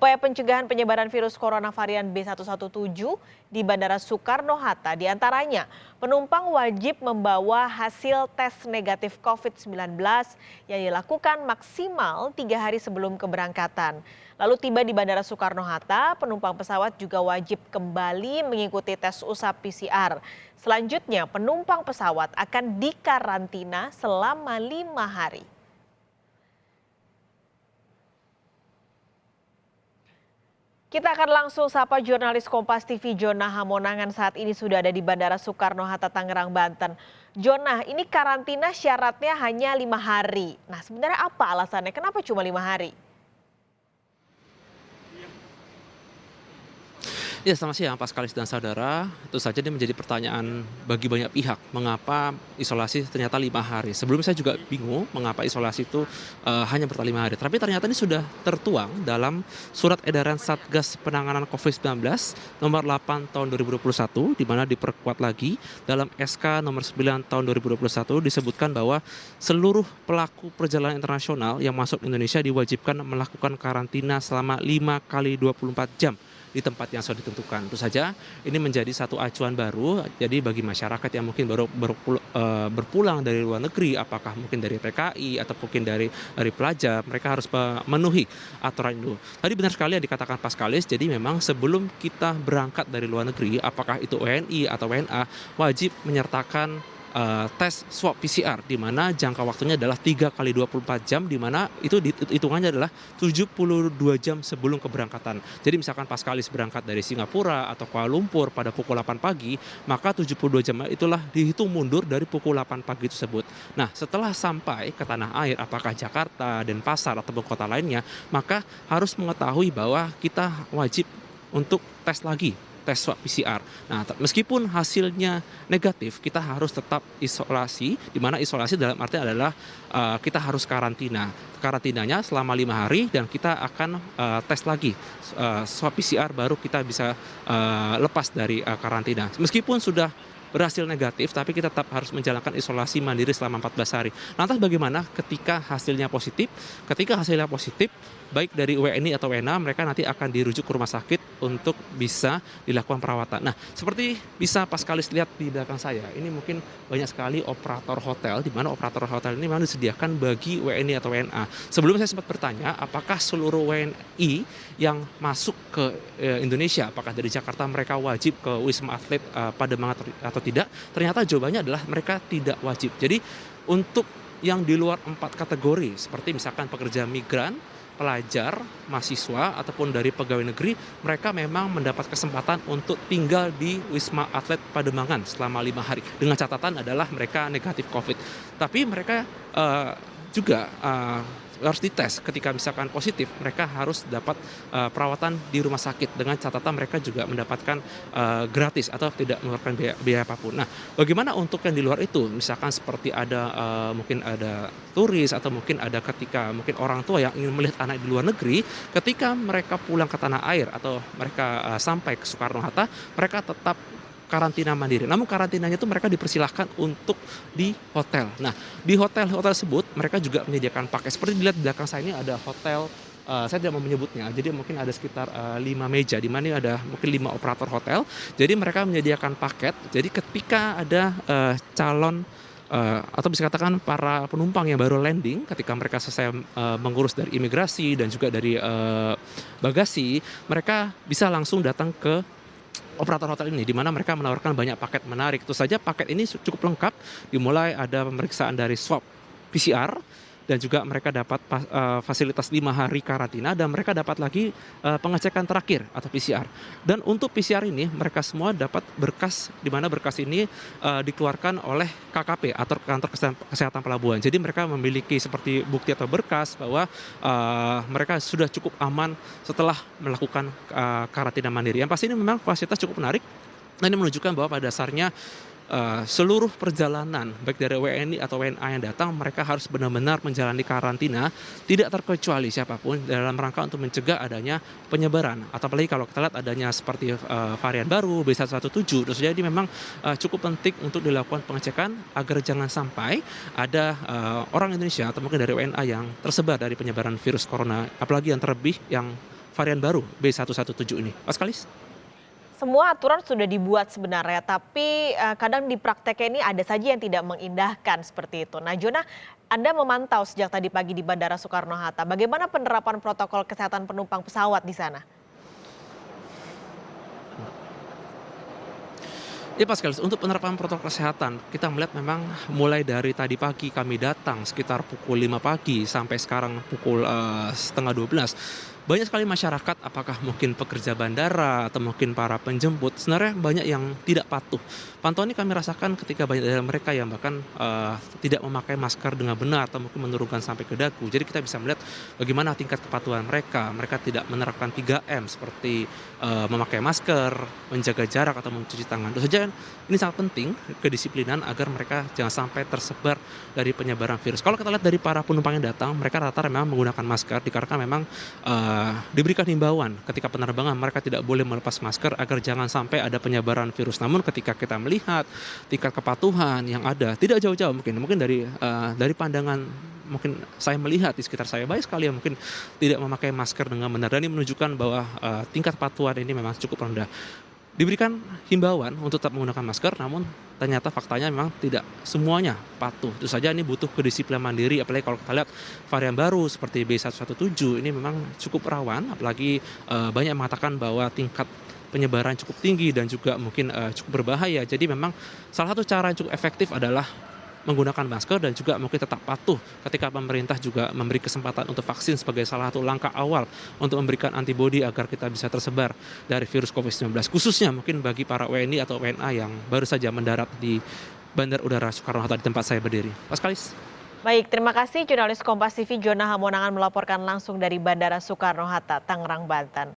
Upaya pencegahan penyebaran virus corona varian B117 di Bandara Soekarno-Hatta diantaranya penumpang wajib membawa hasil tes negatif COVID-19 yang dilakukan maksimal 3 hari sebelum keberangkatan. Lalu tiba di Bandara Soekarno-Hatta, penumpang pesawat juga wajib kembali mengikuti tes usap PCR. Selanjutnya, penumpang pesawat akan dikarantina selama 5 hari. Kita akan langsung sapa jurnalis Kompas TV Jona Hamonangan saat ini sudah ada di Bandara Soekarno-Hatta, Tangerang, Banten. Jona, ini karantina syaratnya hanya 5 hari. Nah, sebenarnya apa alasannya? Kenapa cuma 5 hari? Ya, selamat siang Paskalis dan saudara. Itu saja ini menjadi pertanyaan bagi banyak pihak. Mengapa isolasi ternyata 5 hari? Sebelumnya saya juga bingung mengapa isolasi itu hanya bertahan 5 hari. Tapi ternyata ini sudah tertuang dalam surat edaran Satgas Penanganan COVID-19 nomor 8 tahun 2021, di mana diperkuat lagi dalam SK nomor 9 tahun 2021 disebutkan bahwa seluruh pelaku perjalanan internasional yang masuk Indonesia diwajibkan melakukan karantina selama 5 kali 24 jam di tempat yang sudah ditentukan. Tentu saja ini menjadi satu acuan baru, jadi bagi masyarakat yang mungkin baru berpulang dari luar negeri, apakah mungkin dari TKI atau mungkin dari pelajar, mereka harus memenuhi aturan itu. Tadi benar sekali yang dikatakan Paskalis, jadi memang sebelum kita berangkat dari luar negeri, apakah itu WNI atau WNA, wajib menyertakan tes swab PCR, di mana jangka waktunya adalah 3 kali 24 jam, di mana itu hitungannya adalah 72 jam sebelum keberangkatan. Jadi misalkan Paskalis berangkat dari Singapura atau Kuala Lumpur pada pukul 8 pagi, maka 72 jam itulah dihitung mundur dari pukul 8 pagi tersebut. Nah, setelah sampai ke tanah air, apakah Jakarta, Denpasar, ataupun kota lainnya, maka harus mengetahui bahwa kita wajib untuk tes lagi, tes swab PCR. Nah, meskipun hasilnya negatif, kita harus tetap isolasi, di mana isolasi dalam arti adalah kita harus karantina. Karantinanya selama 5 hari dan kita akan tes lagi swab PCR, baru kita bisa lepas dari karantina. Meskipun sudah berhasil negatif, tapi kita tetap harus menjalankan isolasi mandiri selama 14 hari. Lantas bagaimana ketika hasilnya positif? Ketika hasilnya positif, baik dari WNI atau WNA, mereka nanti akan dirujuk ke rumah sakit untuk bisa dilakukan perawatan. Nah, seperti bisa Paskalis lihat di belakang saya, ini mungkin banyak sekali operator hotel, di mana operator hotel ini memang disediakan bagi WNI atau WNA. Sebelumnya saya sempat bertanya, apakah seluruh WNI yang masuk ke Indonesia, apakah dari Jakarta mereka wajib ke Wisma Atlet Pademangan atau tidak? Ternyata jawabannya adalah mereka tidak wajib. Jadi untuk yang di luar 4 kategori, seperti misalkan pekerja migran, pelajar, mahasiswa, ataupun dari pegawai negeri, mereka memang mendapat kesempatan untuk tinggal di Wisma Atlet Pademangan selama 5 hari. Dengan catatan adalah mereka negatif COVID. Tapi mereka juga harus dites. Ketika misalkan positif, mereka harus dapat perawatan di rumah sakit, dengan catatan mereka juga mendapatkan gratis atau tidak mengeluarkan biaya apapun. Nah, bagaimana untuk yang di luar itu? Misalkan seperti ada mungkin ada turis, atau mungkin ada ketika mungkin orang tua yang ingin melihat anak di luar negeri, ketika mereka pulang ke tanah air atau mereka sampai ke Soekarno-Hatta, mereka tetap karantina mandiri. Namun karantinanya itu mereka dipersilahkan untuk di hotel. Nah, di hotel-hotel tersebut mereka juga menyediakan paket. Seperti dilihat di belakang saya ini ada hotel, saya tidak mau menyebutnya, jadi mungkin ada sekitar 5 meja, di mana ada mungkin 5 operator hotel. Jadi mereka menyediakan paket, jadi ketika ada calon atau bisa katakan para penumpang yang baru landing, ketika mereka selesai mengurus dari imigrasi dan juga dari bagasi, mereka bisa langsung datang ke operator hotel ini, di mana mereka menawarkan banyak paket menarik. Itu saja paket ini cukup lengkap, dimulai ada pemeriksaan dari swab PCR, dan juga mereka dapat fasilitas 5 hari karantina, dan mereka dapat lagi pengecekan terakhir atau PCR. Dan untuk PCR ini mereka semua dapat berkas, di mana berkas ini dikeluarkan oleh KKP atau kantor kesehatan pelabuhan. Jadi mereka memiliki seperti bukti atau berkas bahwa mereka sudah cukup aman setelah melakukan karantina mandiri. Yang pasti ini memang fasilitas cukup menarik, dan ini menunjukkan bahwa pada dasarnya seluruh perjalanan baik dari WNI atau WNA yang datang, mereka harus benar-benar menjalani karantina, tidak terkecuali siapapun, dalam rangka untuk mencegah adanya penyebaran. Atau apalagi kalau kita lihat adanya seperti varian baru B117, jadi memang cukup penting untuk dilakukan pengecekan agar jangan sampai ada orang Indonesia atau mungkin dari WNA yang tersebar dari penyebaran virus corona, apalagi yang terlebih yang varian baru B117 ini. Mas Kalis? Semua aturan sudah dibuat sebenarnya, tapi kadang di prakteknya ini ada saja yang tidak mengindahkan seperti itu. Nah, Jona, Anda memantau sejak tadi pagi di Bandara Soekarno-Hatta. Bagaimana penerapan protokol kesehatan penumpang pesawat di sana? Ya Pak Sekali, untuk penerapan protokol kesehatan, kita melihat memang mulai dari tadi pagi kami datang sekitar pukul 5 pagi sampai sekarang pukul setengah 12. Banyak sekali masyarakat, apakah mungkin pekerja bandara atau mungkin para penjemput, sebenarnya banyak yang tidak patuh. Pantauan ini kami rasakan ketika banyak dari mereka yang bahkan tidak memakai masker dengan benar atau mungkin menurunkan sampai ke dagu. Jadi kita bisa melihat bagaimana tingkat kepatuhan mereka. Mereka tidak menerapkan 3M seperti memakai masker, menjaga jarak atau mencuci tangan. Tentu saja ini sangat penting kedisiplinan agar mereka jangan sampai tersebar dari penyebaran virus. Kalau kita lihat dari para penumpang yang datang, mereka rata-rata memang menggunakan masker dikarenakan memang diberikan himbauan ketika penerbangan mereka tidak boleh melepas masker agar jangan sampai ada penyebaran virus. Namun ketika kita melihat tingkat kepatuhan yang ada tidak jauh-jauh mungkin dari pandangan mungkin saya melihat di sekitar saya banyak sekali yang mungkin tidak memakai masker dengan benar, dan ini menunjukkan bahwa tingkat kepatuhan ini memang cukup rendah. Diberikan himbauan untuk tetap menggunakan masker, namun ternyata faktanya memang tidak semuanya patuh. Itu saja ini butuh kedisiplinan mandiri, apalagi kalau kita lihat varian baru seperti B117 ini memang cukup rawan, apalagi banyak mengatakan bahwa tingkat penyebaran cukup tinggi dan juga mungkin cukup berbahaya. Jadi memang salah satu cara yang cukup efektif adalah menggunakan masker dan juga mungkin tetap patuh ketika pemerintah juga memberi kesempatan untuk vaksin sebagai salah satu langkah awal untuk memberikan antibodi agar kita bisa tersebar dari virus COVID-19. Khususnya mungkin bagi para WNI atau WNA yang baru saja mendarat di Bandara Udara Soekarno-Hatta di tempat saya berdiri. Mas Kalis. Baik, terima kasih jurnalis Kompas TV Jona Hamonangan melaporkan langsung dari Bandara Soekarno-Hatta, Tangerang, Banten.